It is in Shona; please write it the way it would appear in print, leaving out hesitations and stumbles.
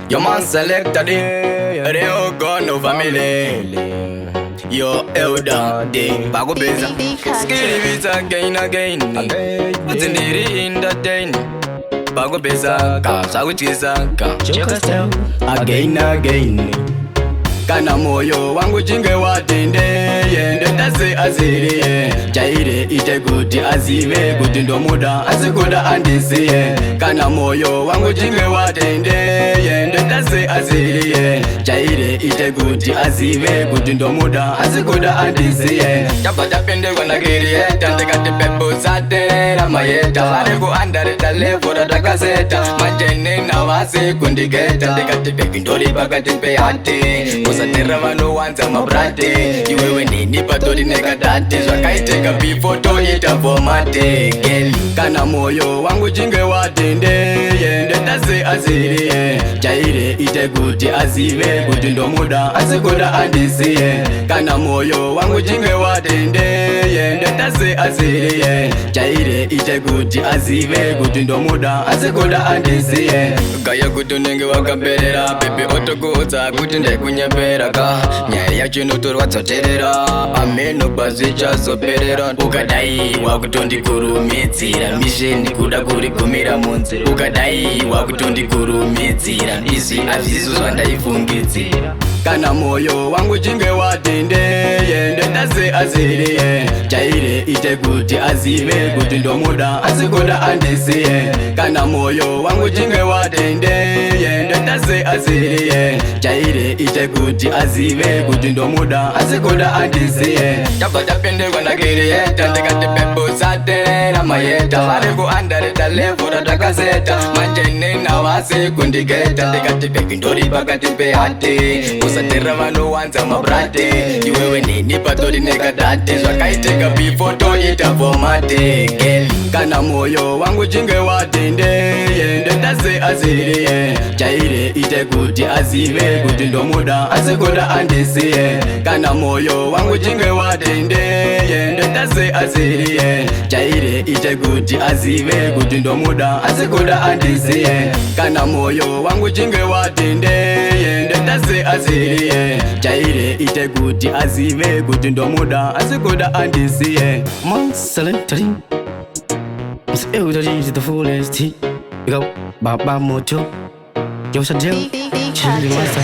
Your man selected it, Reo got no family. Your elder day, Bago Beza. Skitty visa again. What's in the in the day? Bago Beza, Sawitiza, again. Kana moyo wangu jinge watende yende tase aziri jaire ite kuti azive kuti ndo muda asikuda andisi kana moyo wangu jinge watende yende tase aziri jaire ite kuti azive kuti ndo muda asikuda andisi tabata pende kona kiri tandekati pepo sate ramayeta areko andare dalevora takaseta majene na wase kundigeta tandekati pekindori pakati peyate Satera vano wanza mabrate Iwewe nini patori neka date Zwakaiteka before to ita formate Girl Kana moyo wangu jinge watende Yende tase aziri Jaire ite kuti azive Kuti ndo muda asikuda andisi Kana moyo wangu jinge watende Yende tase aziri Jaire ite kuti azive Kuti ndo muda asikuda andisi Kaya kutu nenge wakaberera Pepe otokuza kuti ndekunyebe nyaya yacho inotorwa tsoterera ameno bazicha zoperera ukadai wakutondikurumidzira misheni kuda kurigumira munzira ukadai wakutondikurumidzira izvi hazvizo zvandaifungidzira kana moyo wangu jinge watende yende tase aziri jaire ite kuti azive kuti ndo muda asikuda andisi kana moyo wangu jinge watende yende tase aziri jaire ite kuti azive kuti ndo muda asikuda andisi tabata pende kona kiri tandekati pepo satera mayeta areko andare dalevora takaseta manjene na wase kundigeta ndekati pekindori pakati pehate Satera vano wanza mabrate Iwewe nini patori neka date Zwakaiteka before to ita formate Girl Kana moyo wangu jinge watende Yende tase aziri Jaire ite kuti azive Kuti ndo muda asikuda andisi Kana moyo wangu jinge watende Yende tase aziri Jaire ite kuti azive Kuti ndo muda asikuda andisi Kana moyo wangu jinge watende Yende tase aziri Jaire ite kuti azive Kuti ndo muda asikuda andisi Man selected Must elderly to the fullest Yo, Baba Moto Yo, Shadil Chili Masa